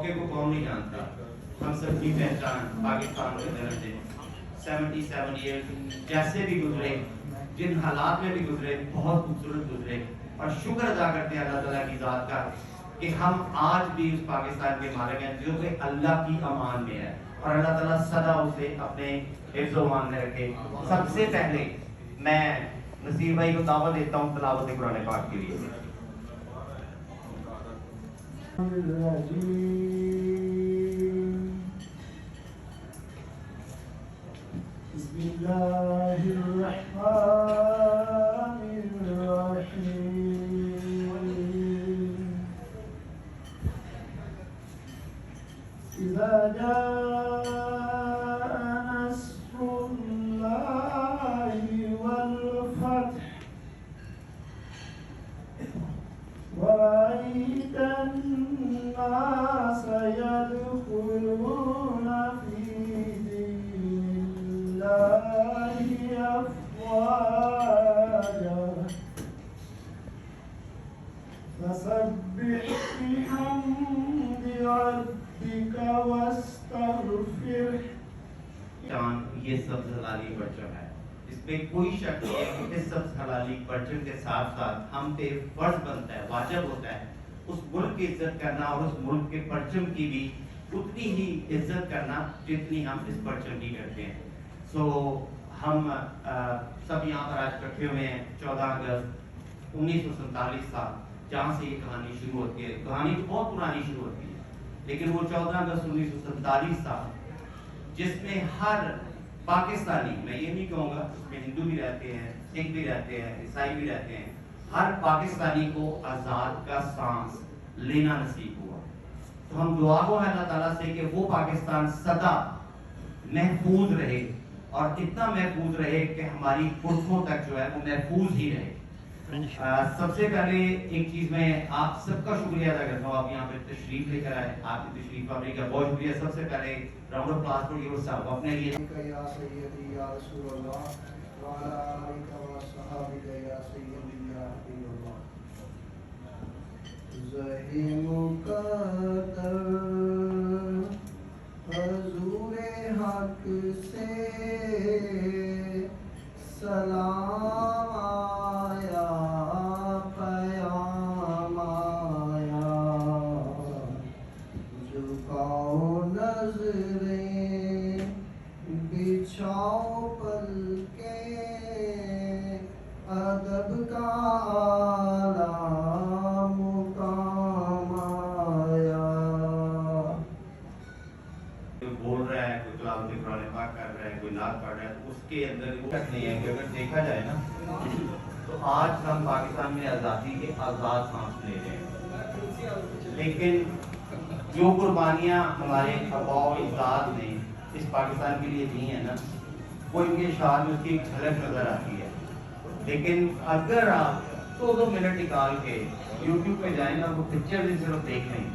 मौके को कौन नहीं जानता, हम सब की पहचान पाकिस्तान के अंदर से 77 ईयर्स जैसे भी गुजरे, जिन हालात में भी गुजरे, बहुत खूबसूरत गुजरे। और शुक्र अदा करते हैं अल्लाह ताला की ज़ात का कि हम आज भी उस पाकिस्तान के मालिक हैं जो कि अल्लाह की अमान में है, और अल्लाह ताला सदा उसे अपने हिफ्ज़ व अमान में रखे। सबसे पहले मैं नसीर भाई को दावत देता हूँ तिलावत कुरान पाक के लिए। ورأيت الناس يدخلون في دين الله أفواجا فسبح بحمد ربك واستغفره। ये सब्ज हलाली परचम है, इसमें कोई शक नहीं है कि इस सब्ज हलाली परचम के साथ साथ हम पे फर्ज बनता है, वाजिब होता है उस मुल्क की इज्जत करना और उस मुल्क के परचम की भी उतनी ही इज्जत करना जितनी हम इस परचम की करते हैं। सो हम सब यहाँ पर आज इकट्ठे हुए हैं 14 अगस्त 1947 साल जहाँ से ये कहानी शुरू होती है। कहानी तो बहुत पुरानी शुरू होती है, लेकिन वो 14 अगस्त 1947 साल जिसमें हर पाकिस्तानी, मैं ये नहीं कहूँगा उसमें हिंदू भी रहते हैं, सिख भी रहते हैं, ईसाई भी रहते हैं, हर पाकिस्तानी को आज़ाद का सांस लेना नसीब हुआ। तो हम दुआ को है अल्लाह ताला से कि वो पाकिस्तान सदा महफूज रहे और इतना महफूज रहे कि हमारी पुरखों तक जो है वो महफूज ही रहे। सबसे पहले एक चीज़ मैं आप सबका शुक्रिया अदा करता हूँ, आप यहाँ पे तशरीफ लेकर आए, आपकी तशरीफ पाने का बहुत शुक्रिया। सबसे पहले round of applause for yourself अपने लिए। या सय्यदी या रसूल अल्लाह व अला आलिका व सहाबिका या सय्यदी या हबीबल्लाह। ज़ही मुक़द्दर हुज़ूरे हक से सलाम आया, क़याम आया, झुकाओ नज़रें बिछाओ पलके, अदब का आला मुकाम आया। बोल रहा है, कोई तिलावत कुरान पाक कर रहा है, कोई नात पढ़ रहा है, तो उसके अंदर वो शक नहीं है कि अगर देखा जाए ना तो आज हम पाकिस्तान में आज़ादी के आज़ाद सांस ले रहे हैं, लेकिन जो कुर्बानियाँ हमारे आबा और अजदाद ने इस पाकिस्तान के लिए दी हैं ना, वो इनके शान में उसकी झलक नज़र आती है। लेकिन अगर आप 2 मिनट निकाल के यूट्यूब पे जाए ना, वो पिक्चर भी सिर्फ देख लें,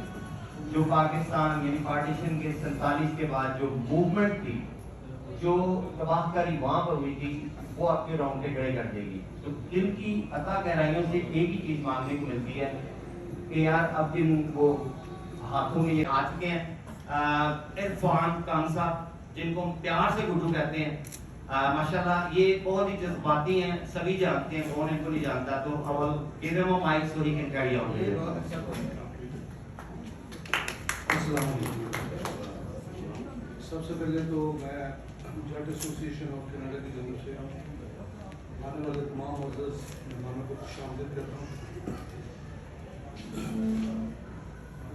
जो पाकिस्तान यानी पार्टीशन के 47 के बाद जो मूवमेंट थी, जो तबाहकारी वहाँ पर हुई थी, वो आपके रोंगटे खड़े कर देगी। तो दिल की अता गहराइयों से एक ही चीज़ मांगने को मिलती है कि यार अब जिन वो हाथों में ये आ चुके हैं, इरफान खान साहब जिनको हम प्यार से गुड्डू कहते हैं, माशाल्लाह ये बहुत ही जज्बाती हैं, सभी जानते हैं, कौन इनको नहीं जानता। तो I'll give him a mic so he can carry out. सबसे पहले तो मैं जट एसोसिएशन ऑफ कनाडा की जानब से आने वाले तमाम मुअज़्ज़ज़ मेहमानों को खुशामदीद करता हूँ।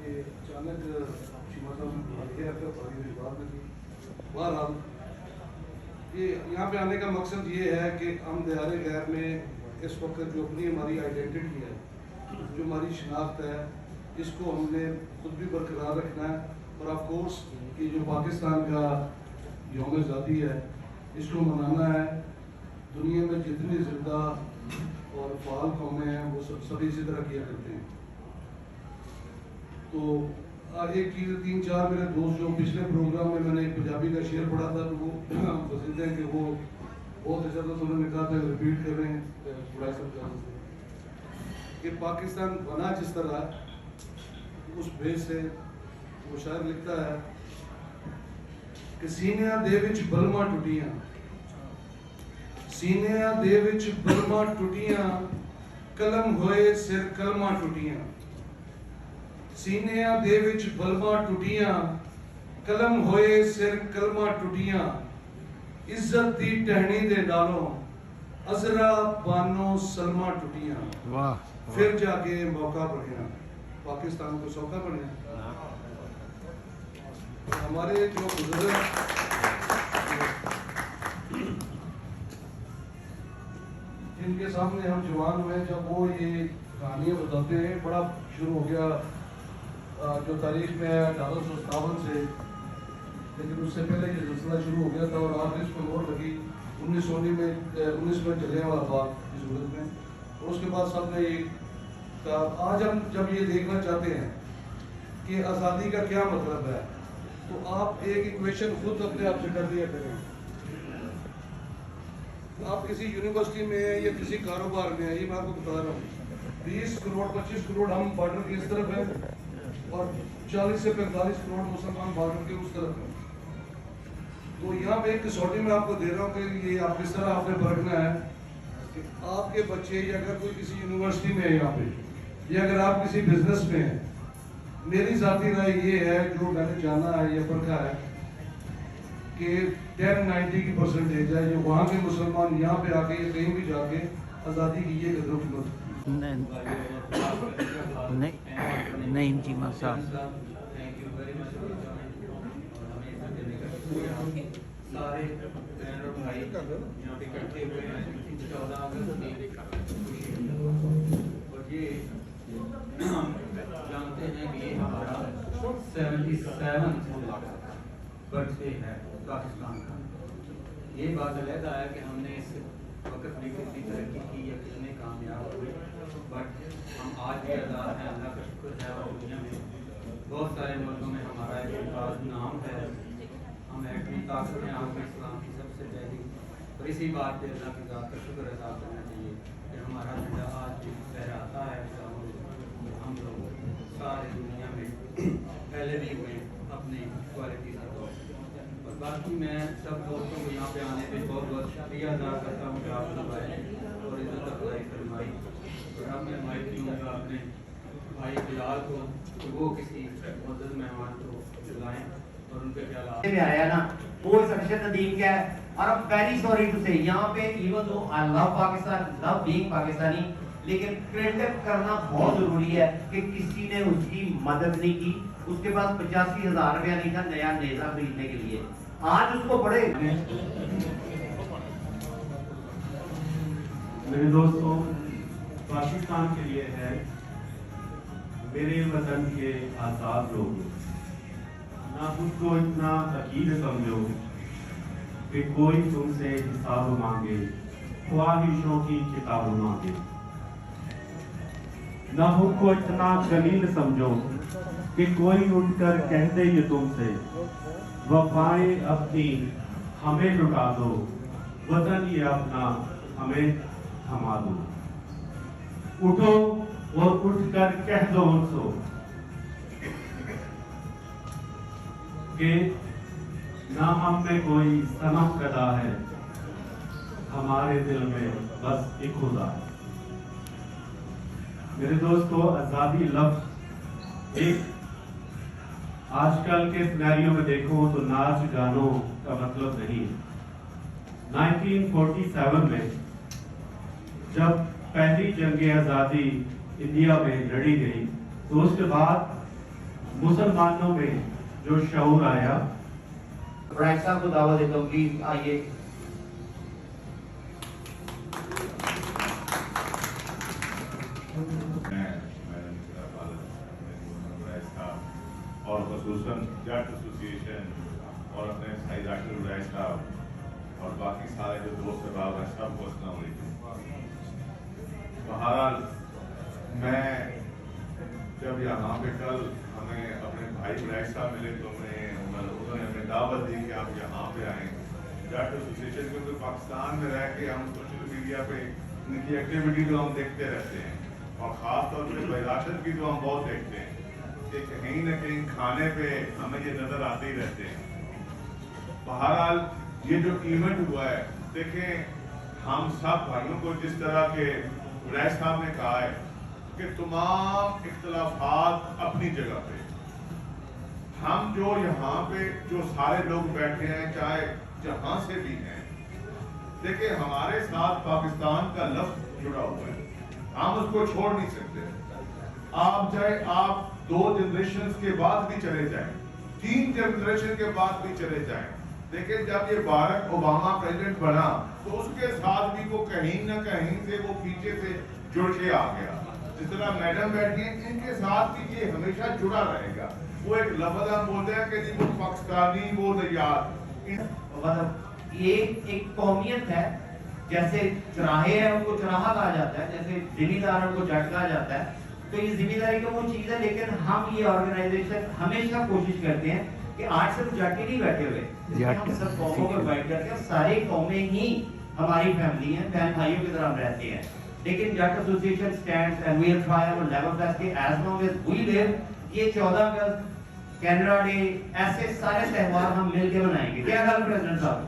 ये अचानक मतलब गया था, पानी बात में थी। बहरहाल ये यहाँ पे आने का मकसद ये है कि हम दियार गैर में इस वक्त जो अपनी हमारी आइडेंटिटी है, जो हमारी शनाख्त है, इसको हमने खुद भी बरकरार रखना है। और ऑफ कोर्स ये जो पाकिस्तान का यौम आज़ादी है, इसको मनाना है। दुनिया में जितनी ज़िंदा और फ़ाल कौमें हैं वो सभी इसी तरह किया करते हैं। तो एक चीज़ 3-4 मेरे दोस्त जो पिछले प्रोग्राम में मैंने एक पंजाबी का शेर पढ़ा था, तो वो पसंद है कि वो बहुत अच्छा था, तो उन्होंने कहा था रिपीट कर रहे हैं थोड़ा समझा कि पाकिस्तान बना जिस तरह उस बेस से وہ شاعر لکھتا ہے کہ سینیاں دے وچ بلما ٹوٹیاں، سینیاں دے وچ بلما ٹوٹیاں، قلم ہوئے سر کلمہ ٹوٹیاں، سینیاں دے وچ بلما ٹوٹیاں، قلم ہوئے سر کلمہ ٹوٹیاں، عزت دی ٹہنی دے نالوں عذرا بانو سلمہ ٹوٹیاں، واہ پھر جا کے موقع بنیا، پاکستان کو سوکھا بنیا۔ ہمارے جو بزرگ جن کے سامنے ہم جوان ہوئے، جب وہ یہ کہانیاں بتاتے ہیں، بڑا شروع ہو گیا جو تاریخ میں ہے 1857 سے، لیکن اس سے پہلے یہ سلسلہ شروع ہو گیا تھا اور آخر اس کو مہر لگی 1919 میں جلیاں والا باغ کی صورت میں، اور اس کے بعد سب نے یہ کہا۔ آج ہم جب یہ دیکھنا چاہتے ہیں کہ آزادی کا کیا مطلب ہے، تو آپ ایک ایکویشن خود اپنے آپ سے کر دیا کریں۔ آپ کسی یونیورسٹی میں ہیں یا کسی کاروبار میں ہیں، یہ میں آپ کو بتا رہا ہوں، 20 کروڑ 25 کروڑ ہم بارڈر کی اس طرف ہیں اور 40 سے 45 کروڑ مسلمان بارڈر کے اس طرف ہیں۔ تو یہاں پہ ایک کسوٹی میں آپ کو دے رہا ہوں کہ یہ آپ کس طرح آپ نے پرکھنا ہے کہ آپ کے بچے یا اگر کوئی کسی یونیورسٹی میں ہے یہاں پہ، یا اگر آپ کسی بزنس میں ہیں، میری ذاتی رائے یہ ہے جو میں نے جانا ہے یا پرکھا ہے کہ 10-90 کی پرسنٹیج ہے جو وہاں کے مسلمان یہاں پہ آ کے یا کہیں بھی جا کے آزادی کی یہ قدر قیمت نہیں جی مسا سارے بہن اور بھائی یہاں پہ اکٹھے ہوئے ہیں 14 اگست کی، اور یہ ہم جانتے ہیں کہ یہ ہمارا 77واں برتھ ڈے ہے پاکستان کا۔ یہ بات علیحدہ ہے کہ ہم نے اس وقت بھی کتنی ترقی کی یا کتنے کامیاب ہوئے، بٹ ہم آج بھی آزاد ہیں، اللہ کا شکر ہے۔ اور دنیا میں بہت سارے ملکوں میں ہمارا ایک خاص نام ہے، ہم ایٹمی طاقت ہیں، آپ اسلام کی سب سے پہلی، اور اسی بات پہ اللہ کی ذات کا شکر ادا کرنا چاہیے کہ ہمارا جھنڈا آج بھی لہراتا ہے۔ ہم لوگ ساری دنیا میں پہلے بھی ہوئے اپنے کوالٹی سے طور پر۔ اور باقی میں سب دوستوں کو یہاں پہ آنے پہ بہت بہت شکریہ ادا کرتا ہوں کہ آپ لوگ آئے اور عزت افزائی فرمائی۔ اور اب میں مائک دوں گا اپنے بھائی بلال کو کہ وہ کسی معزز مہمان کو بلائیں اور ان کے خیالات میں آیا نا وہ سکشن ندیم کیا ہے۔ اور اب ویری سوری ٹو سے یہاں پہ ایون دو آئی لو پاکستان، لو بینگ پاکستانی، لیکن کریڈٹ کرنا بہت ضروری ہے کہ کسی نے اس کی مدد نہیں کی، اس کے پاس 85,000 روپیہ نہیں تھا نیا نیزہ خریدنے کے لیے، آج اس کو بڑے میرے دوستوں، پاکستان کے لیے ہے میرے وطن کے آزاد لوگ، نہ خود کو اتنا حقیر سمجھو کہ کوئی تم سے حساب مانگے، خواہشوں کی کتاب مانگے، نہ خود کو اتنا جلیل سمجھو کہ کوئی اٹھ کر کہہ دے یہ تم سے وفائیں اپنی ہمیں لٹا دو، وطن یہ اپنا ہمیں تھما دو۔ اٹھو اور اٹھ کر کہہ دو ان کو کہ نہ ہم میں کوئی صنم پیدا ہے، ہمارے دل میں بس ایک خدا ہے۔ میرے دوستو، آزادی لفظ ایک آج کل کے سینیریو میں دیکھو تو ناچ گانوں کا مطلب نہیں ہے۔ 1947 میں جب پہلی جنگ آزادی انڈیا میں لڑی گئی تو اس کے بعد مسلمانوں میں جو شعور آیا۔ برائٹ صاحب کو دعوت دیتا ہوں، پلیز آئیے۔ اور خصوصاً جٹ ایسوسیشن اور اپنے بھائی ڈاکٹر ابراہیم صاحب اور باقی سارے جو دوست احباب ہیں سب کو السلام علیکم۔ بہرحال میں جب یہاں پہ کل ہمیں اپنے بھائی ابراہیم صاحب ملے تو انہوں نے ہمیں دعوت دی کہ آپ یہاں پہ آئیں جٹ ایسوسیشن، کیونکہ پاکستان میں رہ کے ہم سوشل میڈیا پہ ان کی ایکٹیویٹی جو ہم دیکھتے رہتے ہیں اور خاص طور پہ وراثت کی جو ہم بہت دیکھتے ہیں، कि कहीं ना कहीं खाने पे हमें ये नजर आते ही रहते हैं। बहरहाल ये जो इवेंट हुआ है, देखें हम सब भाइयों को जिस तरह के रैस साहब ने कहा है कि तमाम इख्तलाफात अपनी जगह पे, हम जो यहाँ पे जो सारे लोग बैठे हैं चाहे जहां से भी हैं, देखिए हमारे साथ पाकिस्तान का लफ्ज जुड़ा हुआ है, हम उसको छोड़ नहीं सकते। आप चाहे आप 2 जनरेशन के बाद भी चले जाएं, 3 जनरेशन के बाद भी चले जाएं, देखिए जब ये बाराक ओबामा प्रेसिडेंट बना तो उसके साथ भी वो कहीं ना कहीं से वो पीछे से जुड़ के आ गया। जिस तरह मैडम बैठी हैं, इनके साथ भी ये हमेशा जुड़ा रहेगा। वो एक लफ्ज हम बोलते हैं कि जी वो पाकिस्तानी वो याद, मतलब ये एक कौमियत है, जैसे चराहे हैं उनको चराहा कहा जाता है, जैसे जिम्मेदार उनको जट कहा जाता है, तो ये जिम्मेदारी का वो चीज है। लेकिन हम ये ऑर्गेनाइजेशन हमेशा कोशिश करते हैं कि आज सिर्फ जट ही नहीं बैठे हुए, हम सब कौमों को इन्वाइट करते हैं, सारी कौमें ही हमारी फैमिली हैं, बहन भाइयों की तरह हम रहते हैं। लेकिन Jat association stands and we will try our level best कि as long as we live, ये 14 अगस्त, कैनरा डे, ऐसे सारे त्योहार हम मिलकर मनाएंगे। क्या हाल प्रेसिडेंट साहब?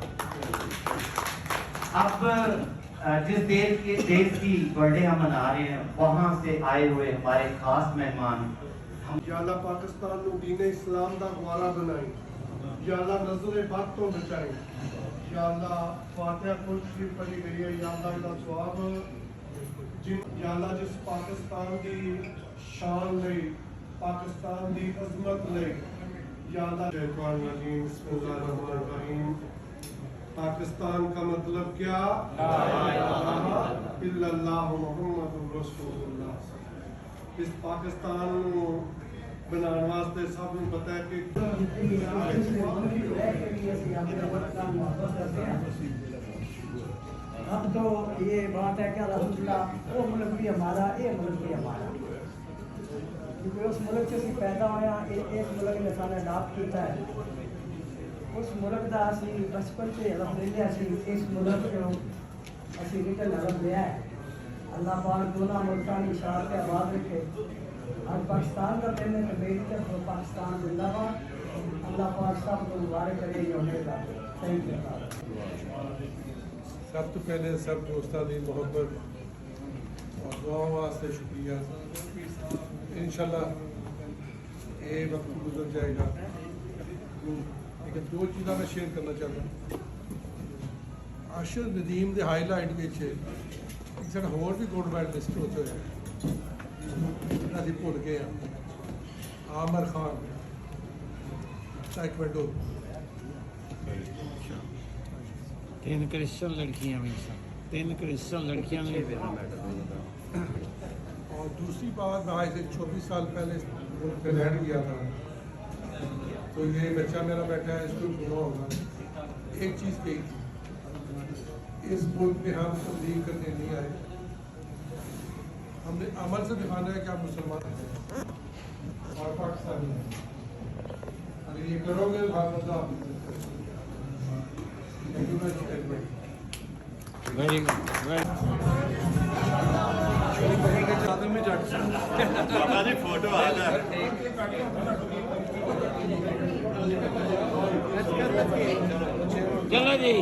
अब जिस देश की बर्थडे हम मना रहे हैं, वहां से आए हुए हमारे खास मेहमान, हम या अल्लाह पाकिस्तान को दीन इस्लाम का गवारा बनाई, या अल्लाह नजर बद तो बचाई, या अल्लाह फातिहा कुर्सी पढ़ी गई है, या अल्लाह का सवाब या अल्लाह जिस पाकिस्तान की शान लई, पाकिस्तान की अजमत लई, या अल्लाह शैतान रजीम, बिस्मिल्लाहिर्रहमानिर्रहीम। पाकिस्तान का मतलब क्या? इल्लल्लाहु मुहम्मदुर रसूलुल्लाह। इस पाकिस्तान को बनाने वास्ते सब को पता है कि अब तो ये बात है कि अल्हम्दुलिल्लाह वो मुल्क भी हमारा, ये मुल्क भी हमारा, क्योंकि उस मुल्क से पैदा होया, एक मुल्क ने सारा अडॉप्ट किया है, उस मुल्क का असी बचपन से अल्हम्दुलिल्लाह असी इस मुल्क को असी रिटर्न अरब लिया है। अल्लाह पाक दोनों मुल्कों की शान पे आबाद रखे। आज पाकिस्तान का दिन है तो मेरी तरफ पाकिस्तान जिंदाबाद। अल्लाह पाक सब को मुबारक करे होने का। Thank you. सब तो पहले सब दोस्तों की मोहब्बत और दुआओं वास्ते शुक्रिया। इंशाल्लाह ये वक्त गुजर जाएगा, लेकिन 2 चीज़ा मैं शेयर करना चाहता हूँ। आशिर नदीम के हाईलाइट में एक साढ़ा होर भी गोल्ड मेडलिस्ट होते हुए अभी भुल गए हैं, आमिर खान ताइक्वांडो। 3 क्रिश्चियन लड़कियां भी हैं, 3 क्रिश्चियन लड़कियां ने और दूसरी बात, मैं आज से 24 साल पहले मुल्क में लैंड किया था, तो ये बच्चा मेरा बैठा है, इसको सुना होगा। एक चीज़ कही थी, इस मुल्क में हम तब्दील करने नहीं आए, हमने अमल से दिखाना है कि आप मुसलमान हैं और पाकिस्तानी हैं। अगर ये करोगे तो वेरी गुड। फोटो आ जाए। चलो जी।